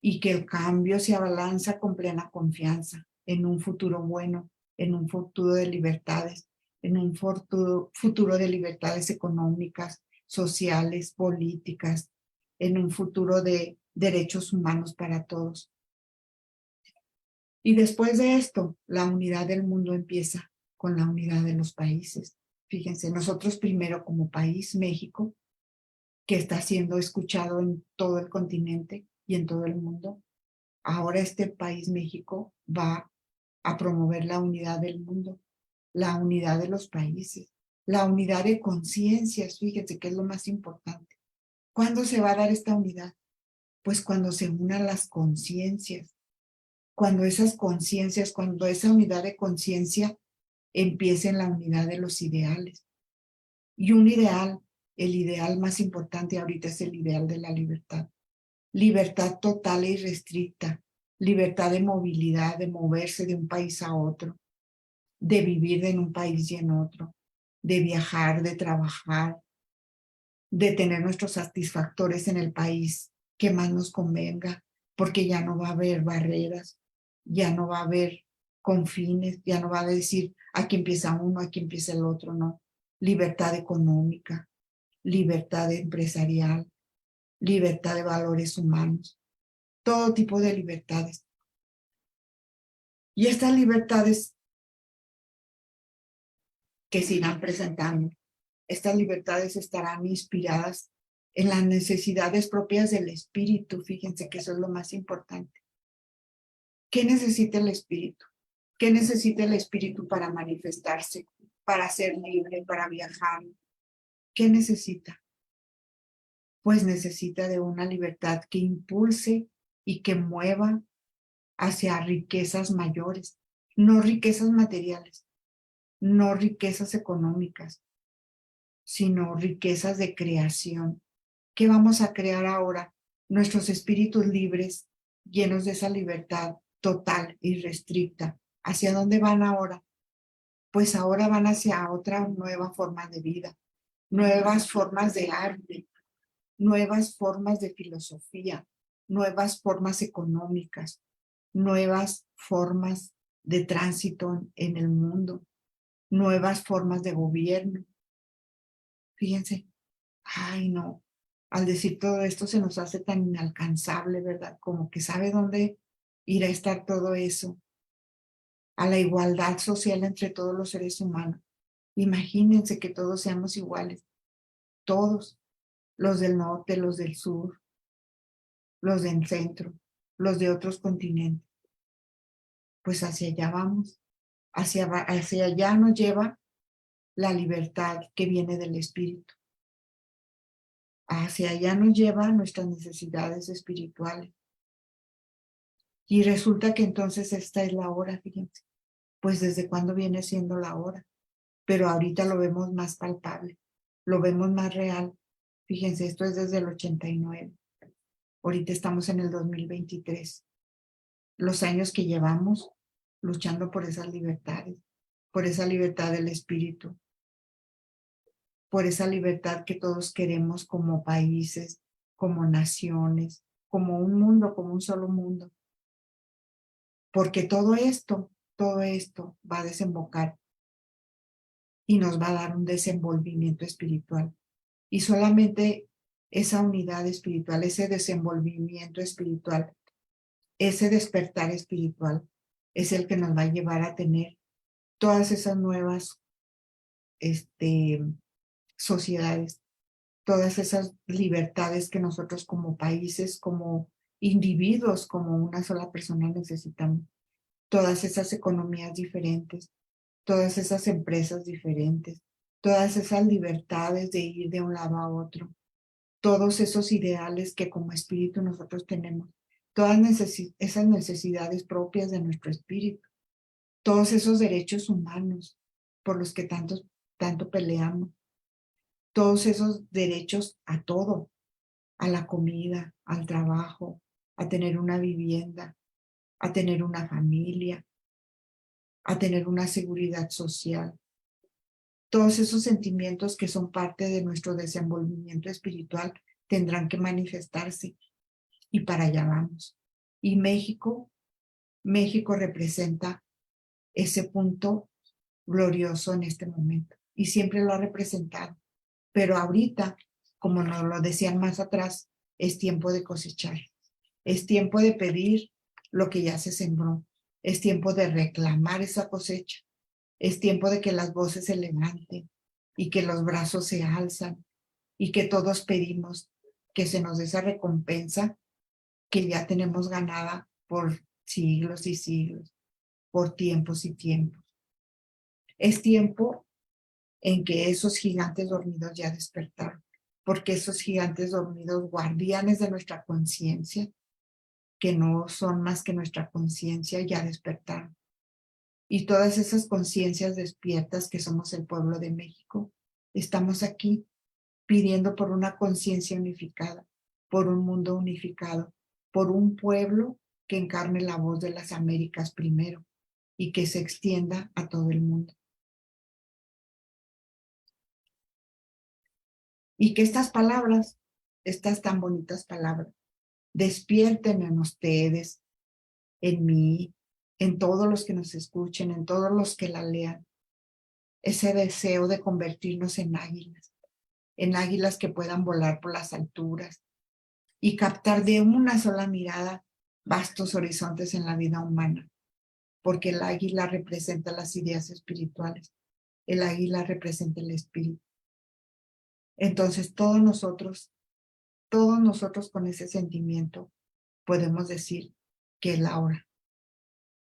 y que el cambio se abalanza con plena confianza en un futuro bueno, en un futuro de libertades, en un futuro de libertades económicas, sociales, políticas, en un futuro de derechos humanos para todos. Y después de esto, la unidad del mundo empieza con la unidad de los países. Fíjense, nosotros primero como país, México, que está siendo escuchado en todo el continente y en todo el mundo, ahora este país, México, va a promover la unidad del mundo, la unidad de los países, la unidad de conciencias. Fíjense que es lo más importante. ¿Cuándo se va a dar esta unidad? Pues cuando se unan las conciencias, cuando esas conciencias, cuando esa unidad de conciencia empiece en la unidad de los ideales. Y un ideal, el ideal más importante ahorita es el ideal de la libertad. Libertad total e irrestricta, libertad de movilidad, de moverse de un país a otro, de vivir en un país y en otro, de viajar, de trabajar, de tener nuestros satisfactores en el país que más nos convenga, porque ya no va a haber barreras, ya no va a haber confines, ya no va a decir aquí empieza uno, aquí empieza el otro, no. Libertad económica, libertad empresarial, libertad de valores humanos, todo tipo de libertades. Y estas libertades que se irán presentando, estas libertades estarán inspiradas en las necesidades propias del espíritu. Fíjense que eso es lo más importante. ¿Qué necesita el espíritu? ¿Qué necesita el espíritu para manifestarse, para ser libre, para viajar? ¿Qué necesita? Pues necesita de una libertad que impulse y que mueva hacia riquezas mayores, no riquezas materiales, no riquezas económicas, sino riquezas de creación. ¿Qué vamos a crear ahora? Nuestros espíritus libres, llenos de esa libertad total y restricta. ¿Hacia dónde van ahora? Pues ahora van hacia otra nueva forma de vida, nuevas formas de arte, nuevas formas de filosofía, nuevas formas económicas, nuevas formas de tránsito en el mundo, nuevas formas de gobierno. Fíjense, ay no, al decir todo esto se nos hace tan inalcanzable, ¿verdad? Como que sabe dónde ir a estar todo eso, a la igualdad social entre todos los seres humanos. Imagínense que todos seamos iguales, todos, los del norte, los del sur, los del centro, los de otros continentes. Pues hacia allá vamos, hacia allá nos lleva la libertad que viene del espíritu. Hacia allá nos lleva nuestras necesidades espirituales. Y resulta que entonces esta es la hora, fíjense. Pues desde cuándo viene siendo la hora. Pero ahorita lo vemos más palpable, lo vemos más real. Fíjense, esto es desde el 89. Ahorita estamos en el 2023. Los años que llevamos luchando por esas libertades, por esa libertad del espíritu, por esa libertad que todos queremos como países, como naciones, como un mundo, como un solo mundo. Porque todo esto va a desembocar y nos va a dar un desenvolvimiento espiritual. Y solamente esa unidad espiritual, ese desenvolvimiento espiritual, ese despertar espiritual, es el que nos va a llevar a tener todas esas nuevas sociedades, todas esas libertades que nosotros como países, como individuos, como una sola persona necesitamos. Todas esas economías diferentes, todas esas empresas diferentes, todas esas libertades de ir de un lado a otro, todos esos ideales que como espíritu nosotros tenemos, todas esas necesidades propias de nuestro espíritu, todos esos derechos humanos por los que tanto peleamos, todos esos derechos a todo, a la comida, al trabajo, a tener una vivienda, a tener una familia, a tener una seguridad social. Todos esos sentimientos que son parte de nuestro desenvolvimiento espiritual tendrán que manifestarse y para allá vamos. Y México representa ese punto glorioso en este momento y siempre lo ha representado. Pero ahorita, como nos lo decían más atrás, es tiempo de cosechar, es tiempo de pedir lo que ya se sembró, es tiempo de reclamar esa cosecha, es tiempo de que las voces se levanten y que los brazos se alzan y que todos pedimos que se nos dé esa recompensa que ya tenemos ganada por siglos y siglos, por tiempos y tiempos. Es tiempo en que esos gigantes dormidos ya despertaron, porque esos gigantes dormidos, guardianes de nuestra conciencia, que no son más que nuestra conciencia, ya despertaron. Y todas esas conciencias despiertas que somos el pueblo de México, estamos aquí pidiendo por una conciencia unificada, por un mundo unificado, por un pueblo que encarne la voz de las Américas primero y que se extienda a todo el mundo. Y que estas palabras, estas tan bonitas palabras, Despierten en ustedes, en mí, en todos los que nos escuchen, en todos los que la lean, ese deseo de convertirnos en águilas que puedan volar por las alturas y captar de una sola mirada vastos horizontes en la vida humana, porque el águila representa las ideas espirituales, el águila representa el espíritu. Entonces todos nosotros con ese sentimiento podemos decir que es la hora,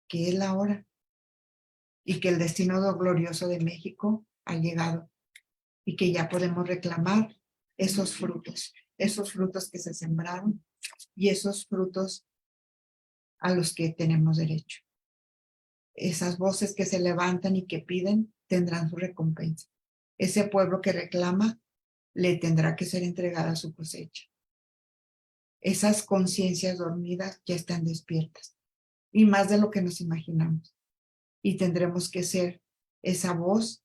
que es la hora y que el destino glorioso de México ha llegado y que ya podemos reclamar esos frutos que se sembraron y esos frutos a los que tenemos derecho. Esas voces que se levantan y que piden tendrán su recompensa. Ese pueblo que reclama le tendrá que ser entregada su cosecha. Esas conciencias dormidas ya están despiertas y más de lo que nos imaginamos. Y tendremos que ser esa voz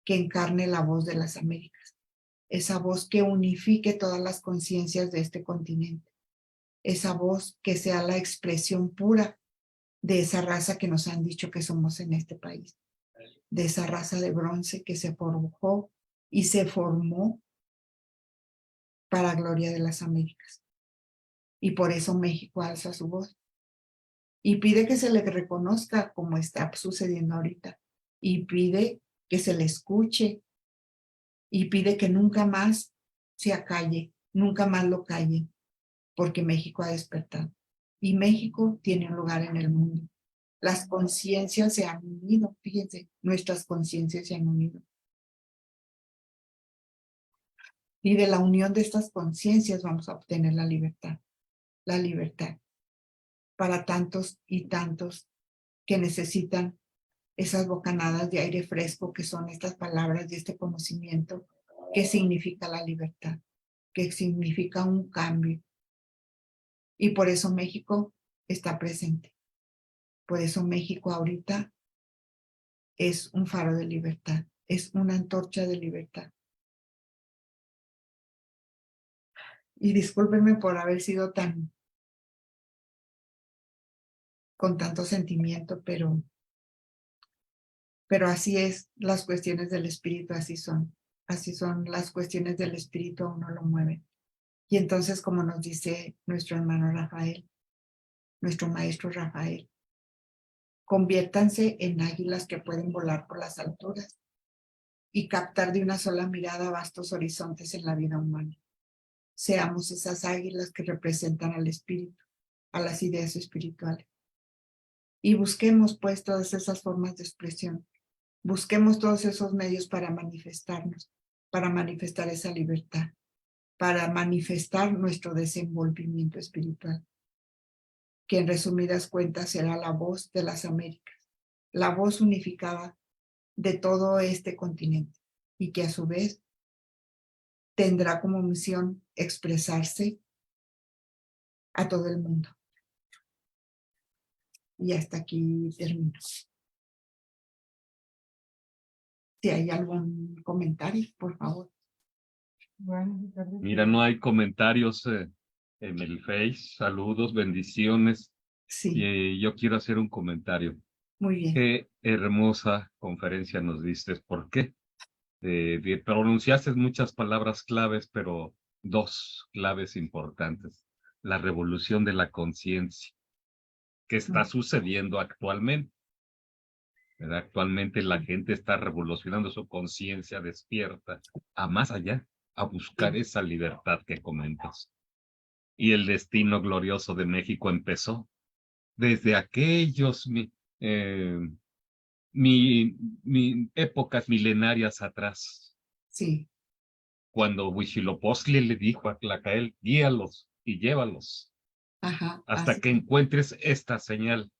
que encarne la voz de las Américas, esa voz que unifique todas las conciencias de este continente, esa voz que sea la expresión pura de esa raza que nos han dicho que somos en este país, de esa raza de bronce que se forjó y se formó para gloria de las Américas. Y por eso México alza su voz y pide que se le reconozca como está sucediendo ahorita y pide que se le escuche y pide que nunca más se acalle, nunca más lo callen, porque México ha despertado y México tiene un lugar en el mundo. Las conciencias se han unido, fíjense, nuestras conciencias se han unido. Y de la unión de estas conciencias vamos a obtener la libertad para tantos y tantos que necesitan esas bocanadas de aire fresco que son estas palabras y este conocimiento que significa la libertad, que significa un cambio. Y por eso México está presente. Por eso México ahorita es un faro de libertad, es una antorcha de libertad. Y discúlpenme por haber sido con tanto sentimiento, pero así es las cuestiones del espíritu, así son las cuestiones del espíritu, a uno lo mueven. Y entonces, como nos dice nuestro hermano Rafael, nuestro maestro Rafael, conviértanse en águilas que pueden volar por las alturas y captar de una sola mirada vastos horizontes en la vida humana. Seamos esas águilas que representan al espíritu, a las ideas espirituales. Y busquemos pues todas esas formas de expresión. Busquemos todos esos medios para manifestarnos, para manifestar esa libertad, para manifestar nuestro desenvolvimiento espiritual, que en resumidas cuentas será la voz de las Américas, la voz unificada de todo este continente y que a su vez tendrá como misión expresarse a todo el mundo. Y hasta aquí termino. Si hay algún comentario, por favor. Mira, no hay comentarios en el Face. Saludos, bendiciones. Sí, Y yo quiero hacer un comentario. muy bien. Qué hermosa conferencia nos diste. ¿Por qué? Pronunciaste muchas palabras claves, pero dos claves importantes. La revolución de la conciencia, que está sucediendo actualmente. ¿Verdad? Actualmente la gente está revolucionando su conciencia despierta a más allá, a buscar esa libertad que comentas. Y el destino glorioso de México empezó desde aquellos épocas milenarias atrás, Sí, cuando Huitzilopochtli le dijo a Tlacael, guíalos y llévalos ajá, hasta así. que encuentres esta señal.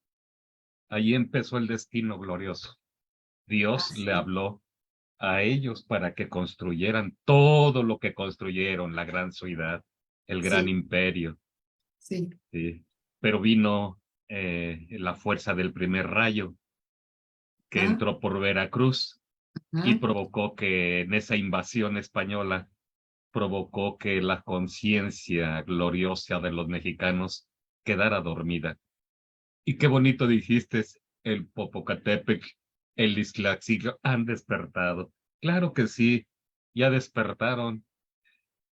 Ahí empezó el destino glorioso. Dios le habló a ellos para que construyeran todo lo que construyeron, la gran ciudad, el gran Sí, imperio. sí. ¿Sí? Pero vino la fuerza del primer rayo que Ah, entró por Veracruz y ah, provocó que en esa invasión española provocó que la conciencia gloriosa de los mexicanos quedara dormida. Y qué bonito dijiste, el Popocatépetl, el Iztaccíhuatl han despertado. Claro que sí, ya despertaron.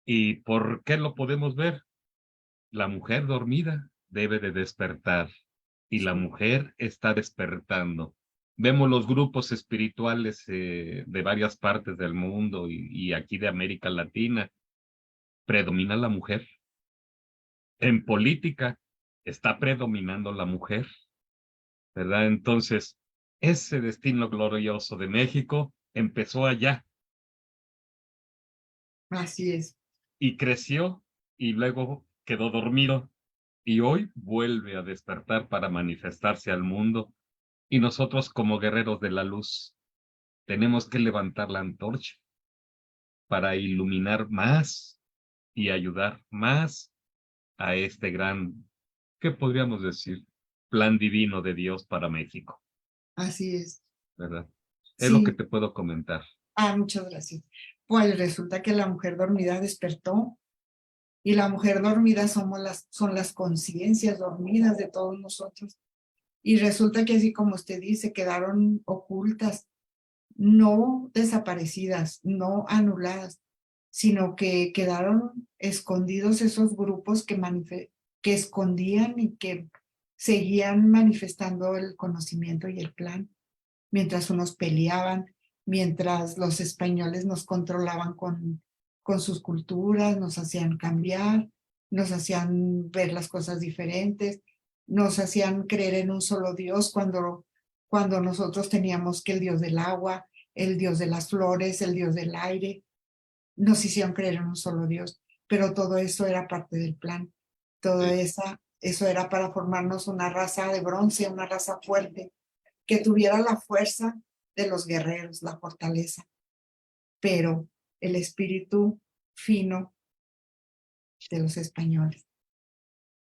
¿Y por qué lo podemos ver? La mujer dormida debe de despertar y la Sí, mujer está despertando. Vemos los grupos espirituales de varias partes del mundo y aquí de América Latina. Predomina la mujer. En política está predominando la mujer, ¿verdad? Entonces, ese destino glorioso de México empezó allá así es, y creció y luego quedó dormido y hoy vuelve a despertar para manifestarse al mundo. Y nosotros como guerreros de la luz tenemos que levantar la antorcha para iluminar más y ayudar más a este gran, ¿qué podríamos decir? Plan divino de Dios para México, así es. ¿verdad? Es lo que Sí, te puedo comentar. muchas gracias. Pues resulta que la mujer dormida despertó y la mujer dormida son las conciencias dormidas de todos nosotros. Y resulta que así como usted dice, quedaron ocultas, no desaparecidas, no anuladas, sino que quedaron escondidos esos grupos que escondían y que seguían manifestando el conocimiento y el plan, mientras unos peleaban, mientras los españoles nos controlaban con sus culturas, nos hacían cambiar, nos hacían ver las cosas diferentes, nos hacían creer en un solo Dios cuando nosotros teníamos que el Dios del agua, el Dios de las flores, el Dios del aire, nos hicieron creer en un solo Dios, pero todo eso era parte del plan, Sí, eso era para formarnos una raza de bronce, una raza fuerte, que tuviera la fuerza de los guerreros, la fortaleza, pero el espíritu fino de los españoles.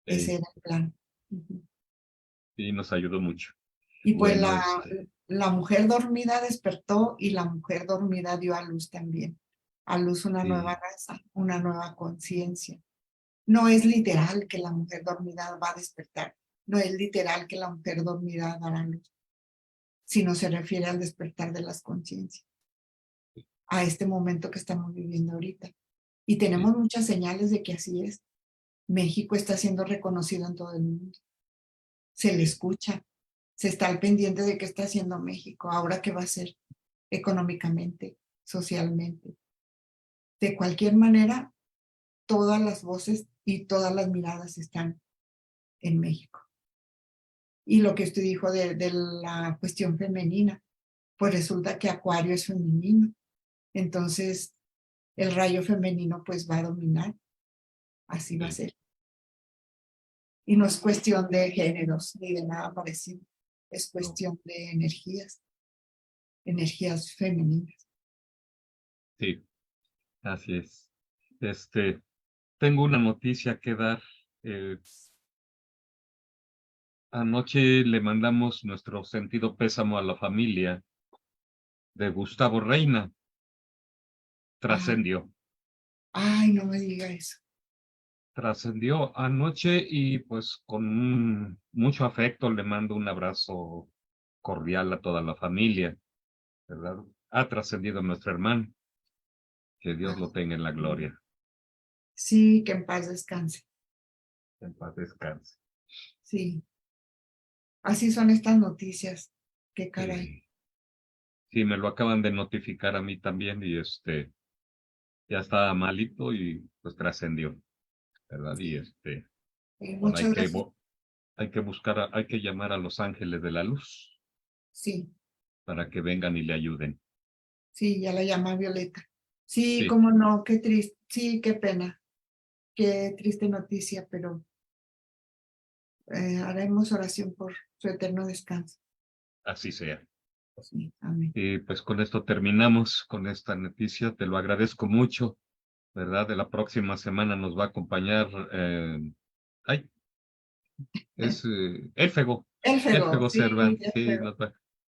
Ese sí, era el plan. Ujú. sí, nos ayudó mucho. Y pues Bueno, la mujer dormida despertó y la mujer dormida dio a luz también. A luz una nueva sí, raza, una nueva conciencia. No es literal que la mujer dormida va a despertar. No es literal que la mujer dormida dará luz, sino se refiere al despertar de las conciencias, a este momento que estamos viviendo ahorita. Y sí, tenemos muchas señales de que así es. México está siendo reconocido en todo el mundo. Se le sí, escucha, se está al pendiente de qué está haciendo México, ahora qué va a hacer económicamente, socialmente. De cualquier manera, todas las voces y todas las miradas están en México. Y lo que usted dijo de la cuestión femenina, pues resulta que Acuario es femenino. Entonces, el rayo femenino pues va a dominar. Así va a sí. ser. Y no es cuestión de géneros ni de nada parecido. Es No, cuestión de energías, energías femeninas. sí, así es. Tengo una noticia que dar. Eh, Anoche le mandamos nuestro sentido pésamo a la familia de Gustavo Reina. Ah, Trascendió. ay, no me diga eso. Trascendió anoche y pues con mucho afecto le mando un abrazo cordial a toda la familia, ¿verdad? Ha trascendido nuestro hermano, que Dios Ah, lo tenga en la gloria, sí, que en paz descanse. en paz descanse. Sí, así son estas noticias. Qué caray. Sí, sí, me lo acaban de notificar a mí también y ya estaba malito y pues trascendió, ¿verdad? Y bueno, Muchas gracias. hay que buscar, hay que llamar a los ángeles de la luz Sí, para que vengan y le ayuden. sí, ya la llama Violeta. Sí, Sí, cómo no, qué triste. Sí, qué pena. Qué triste noticia, pero haremos oración por su eterno descanso. así sea. Sí, amén. Y pues con esto terminamos con esta noticia. Te lo agradezco mucho, ¿verdad? De la próxima semana nos va a acompañar, ay, es Élfego, Élfego, Élfego sí, Cervantes, sí, Élfego.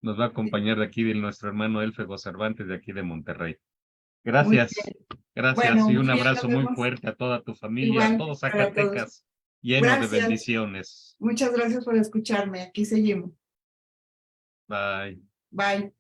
nos va a acompañar de aquí de nuestro hermano Élfego Cervantes de aquí de Monterrey. Gracias. bien. Gracias Bueno, y muy un bien, abrazo nos muy vemos. fuerte a toda tu familia, a Igual todo para todos. Zacatecas, lleno de Gracias. bendiciones. Muchas gracias por escucharme. Aquí seguimos. Bye. Bye.